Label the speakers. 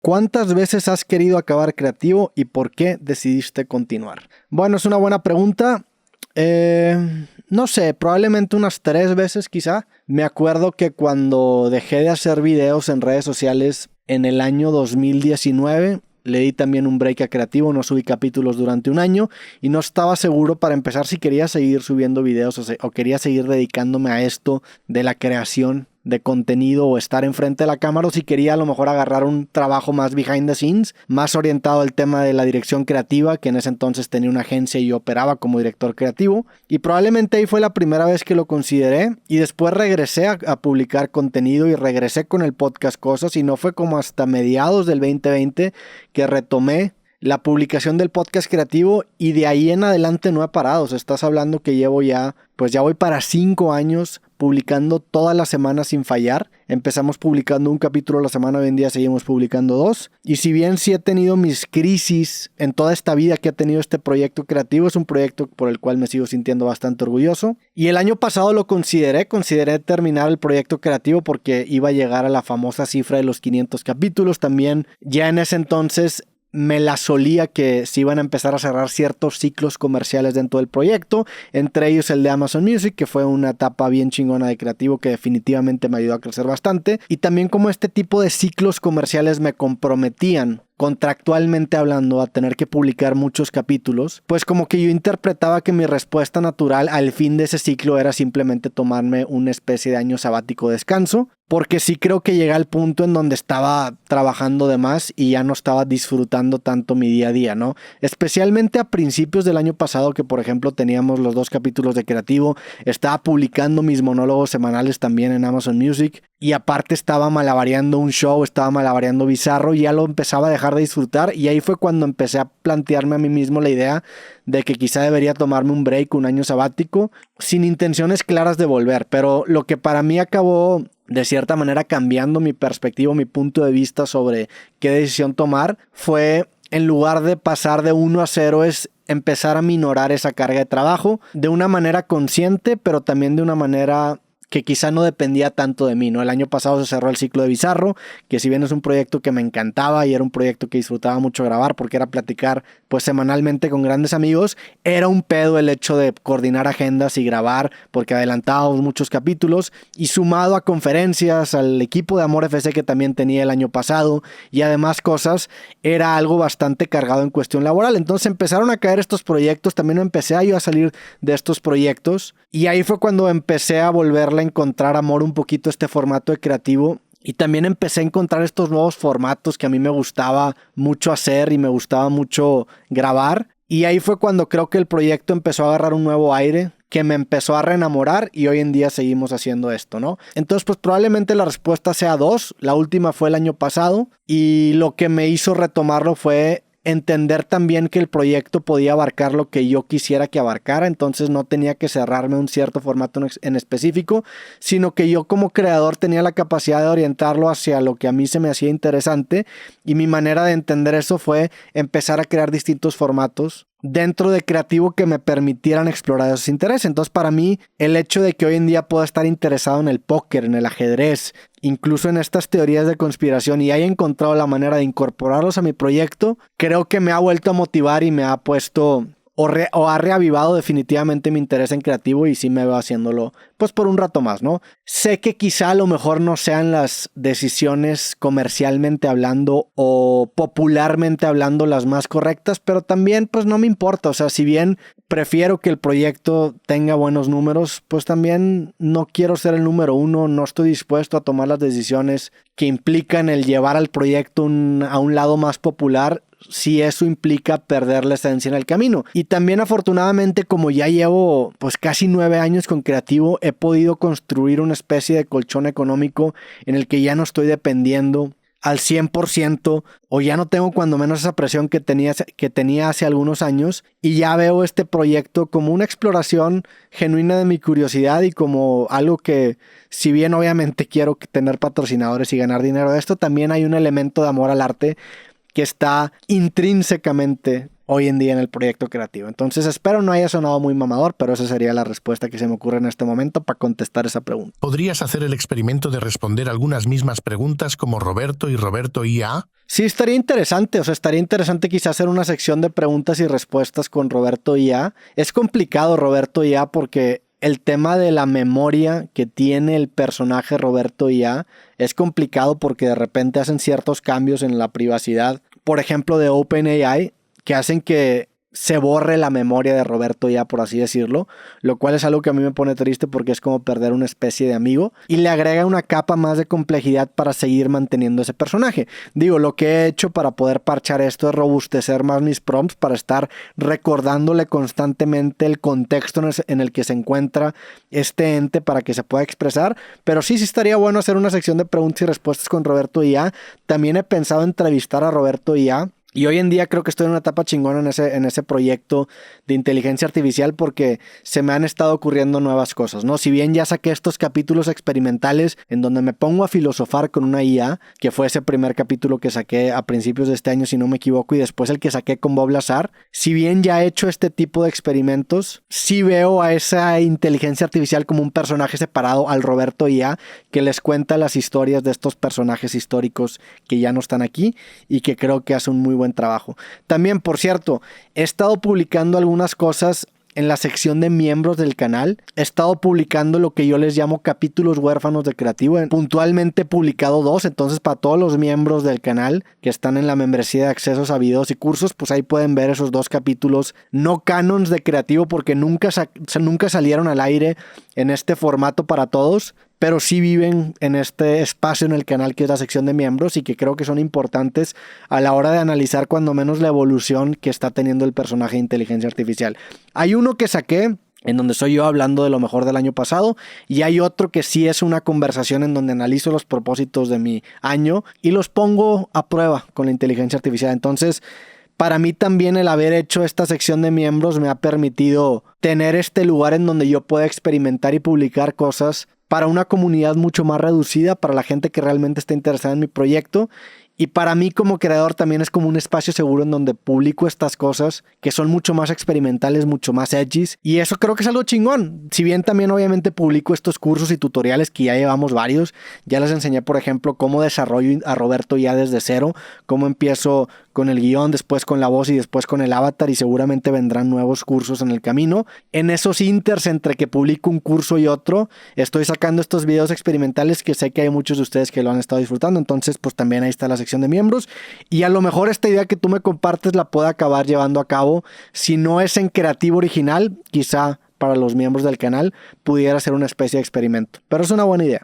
Speaker 1: ¿Cuántas veces has querido acabar creativo y por qué decidiste continuar? Bueno, es una buena pregunta. No sé, probablemente unas 3 veces quizá. Me acuerdo que cuando dejé de hacer videos en redes sociales en el año 2019, le di también un break a creativo, no subí capítulos durante un año y no estaba seguro para empezar si quería seguir subiendo videos o quería seguir dedicándome a esto de la creación de contenido o estar enfrente de la cámara, o si quería a lo mejor agarrar un trabajo más behind the scenes, más orientado al tema de la dirección creativa, que en ese entonces tenía una agencia y yo operaba como director creativo, y probablemente ahí fue la primera vez que lo consideré, y después regresé a publicar contenido y regresé con el podcast Cosas, y no fue como hasta mediados del 2020 que retomé la publicación del podcast creativo, y de ahí en adelante no he parado. O sea, estás hablando que llevo ya voy para 5 años publicando todas las semanas sin fallar. Empezamos publicando un capítulo a la semana, hoy en día seguimos publicando 2. Y si bien sí he tenido mis crisis en toda esta vida que ha tenido este proyecto creativo, es un proyecto por el cual me sigo sintiendo bastante orgulloso. Y el año pasado lo consideré terminar el proyecto creativo porque iba a llegar a la famosa cifra de los 500 capítulos. También ya en ese entonces me la solía que se iban a empezar a cerrar ciertos ciclos comerciales dentro del proyecto, entre ellos el de Amazon Music, que fue una etapa bien chingona de creativo que definitivamente me ayudó a crecer bastante, y también como este tipo de ciclos comerciales me comprometían contractualmente hablando a tener que publicar muchos capítulos, pues como que yo interpretaba que mi respuesta natural al fin de ese ciclo era simplemente tomarme una especie de año sabático de descanso, porque sí creo que llegué al punto en donde estaba trabajando de más y ya no estaba disfrutando tanto mi día a día, ¿no? Especialmente a principios del año pasado, que por ejemplo teníamos los 2 capítulos de creativo, estaba publicando mis monólogos semanales también en Amazon Music, y aparte estaba malabareando un show, estaba malabareando Bizarro, y ya lo empezaba a dejar de disfrutar, y ahí fue cuando empecé a plantearme a mí mismo la idea de que quizá debería tomarme un break, un año sabático, sin intenciones claras de volver, pero lo que para mí acabó de cierta manera cambiando mi perspectiva, mi punto de vista sobre qué decisión tomar, fue en lugar de pasar de 1 a 0 es empezar a minorar esa carga de trabajo de una manera consciente, pero también de una manera que quizá no dependía tanto de mí, ¿no? El año pasado se cerró el ciclo de Bizarro, que si bien es un proyecto que me encantaba y era un proyecto que disfrutaba mucho grabar porque era platicar pues semanalmente con grandes amigos, era un pedo el hecho de coordinar agendas y grabar porque adelantábamos muchos capítulos, y sumado a conferencias, al equipo de Amor FC que también tenía el año pasado y además cosas, era algo bastante cargado en cuestión laboral. Entonces empezaron a caer estos proyectos, también empecé a yo a salir de estos proyectos, y ahí fue cuando empecé a volverle a encontrar amor un poquito a este formato de creativo, y también empecé a encontrar estos nuevos formatos que a mí me gustaba mucho hacer y me gustaba mucho grabar, y ahí fue cuando creo que el proyecto empezó a agarrar un nuevo aire que me empezó a reenamorar, y hoy en día seguimos haciendo esto, ¿no? Entonces pues probablemente la respuesta sea 2, la última fue el año pasado, y lo que me hizo retomarlo fue entender también que el proyecto podía abarcar lo que yo quisiera que abarcara, entonces no tenía que cerrarme a un cierto formato en específico, sino que yo como creador tenía la capacidad de orientarlo hacia lo que a mí se me hacía interesante, y mi manera de entender eso fue empezar a crear distintos formatos dentro de creativo que me permitieran explorar esos intereses. Entonces para mí el hecho de que hoy en día pueda estar interesado en el póker, en el ajedrez, incluso en estas teorías de conspiración, y haya encontrado la manera de incorporarlos a mi proyecto, creo que me ha vuelto a motivar y me ha puesto o ha reavivado definitivamente mi interés en creativo, y sí me veo haciéndolo pues por un rato más, ¿no? Sé que quizá a lo mejor no sean las decisiones comercialmente hablando o popularmente hablando las más correctas, pero también pues no me importa. O sea, si bien prefiero que el proyecto tenga buenos números, pues también no quiero ser el número 1, no estoy dispuesto a tomar las decisiones que implican el llevar al proyecto a un lado más popular, si eso implica perder la esencia en el camino. Y también afortunadamente, como ya llevo pues casi 9 años con creativo, he podido construir una especie de colchón económico en el que ya no estoy dependiendo al 100%, o ya no tengo cuando menos esa presión que tenía hace algunos años, y ya veo este proyecto como una exploración genuina de mi curiosidad, y como algo que, si bien obviamente quiero tener patrocinadores y ganar dinero de esto, también hay un elemento de amor al arte que está intrínsecamente hoy en día en el proyecto creativo. Entonces espero no haya sonado muy mamador, pero esa sería la respuesta que se me ocurre en este momento para contestar esa pregunta.
Speaker 2: ¿Podrías hacer el experimento de responder algunas mismas preguntas como Roberto y Roberto IA?
Speaker 1: Sí, estaría interesante. O sea, estaría interesante quizás hacer una sección de preguntas y respuestas con Roberto IA. Es complicado Roberto IA porque el tema de la memoria que tiene el personaje Roberto IA es complicado porque de repente hacen ciertos cambios en la privacidad, por ejemplo de OpenAI, que hacen que se borre la memoria de Roberto IA, por así decirlo, lo cual es algo que a mí me pone triste porque es como perder una especie de amigo y le agrega una capa más de complejidad para seguir manteniendo ese personaje. Digo, lo que he hecho para poder parchar esto es robustecer más mis prompts para estar recordándole constantemente el contexto en el que se encuentra este ente para que se pueda expresar, pero sí estaría bueno hacer una sección de preguntas y respuestas con Roberto IA. También he pensado entrevistar a Roberto IA. Y hoy en día creo que estoy en una etapa chingona en ese proyecto de inteligencia artificial porque se me han estado ocurriendo nuevas cosas, ¿no? Si bien ya saqué estos capítulos experimentales en donde me pongo a filosofar con una IA, que fue ese primer capítulo que saqué a principios de este año, si no me equivoco, y después el que saqué con Bob Lazar, si bien ya he hecho este tipo de experimentos, sí veo a esa inteligencia artificial como un personaje separado al Roberto IA que les cuenta las historias de estos personajes históricos que ya no están aquí y que creo que hace un muy buen trabajo. También, por cierto, he estado publicando algunas cosas en la sección de miembros del canal. He estado publicando lo que yo les llamo capítulos huérfanos de Creativo. Puntualmente he publicado 2, entonces para todos los miembros del canal que están en la membresía de accesos a videos y cursos, pues ahí pueden ver esos 2 capítulos no canons de Creativo porque nunca salieron al aire en este formato para todos, pero sí viven en este espacio en el canal que es la sección de miembros y que creo que son importantes a la hora de analizar cuando menos la evolución que está teniendo el personaje de inteligencia artificial. Hay uno que saqué en donde soy yo hablando de lo mejor del año pasado, y hay otro que sí es una conversación en donde analizo los propósitos de mi año y los pongo a prueba con la inteligencia artificial. Entonces, para mí también el haber hecho esta sección de miembros me ha permitido tener este lugar en donde yo pueda experimentar y publicar cosas para una comunidad mucho más reducida, para la gente que realmente está interesada en mi proyecto. Y para mí como creador también es como un espacio seguro en donde publico estas cosas que son mucho más experimentales, mucho más edgys. Y eso creo que es algo chingón. Si bien también obviamente publico estos cursos y tutoriales que ya llevamos varios. Ya les enseñé, por ejemplo, cómo desarrollo a Roberto ya desde cero. Cómo empiezo con el guión, después con la voz y después con el avatar. Y seguramente vendrán nuevos cursos en el camino. En esos inters entre que publico un curso y otro, estoy sacando estos videos experimentales que sé que hay muchos de ustedes que lo han estado disfrutando. Entonces, pues también ahí está la sección de miembros, y a lo mejor esta idea que tú me compartes la pueda acabar llevando a cabo. Si no es en Creativo original, quizá para los miembros del canal pudiera ser una especie de experimento, pero es una buena idea.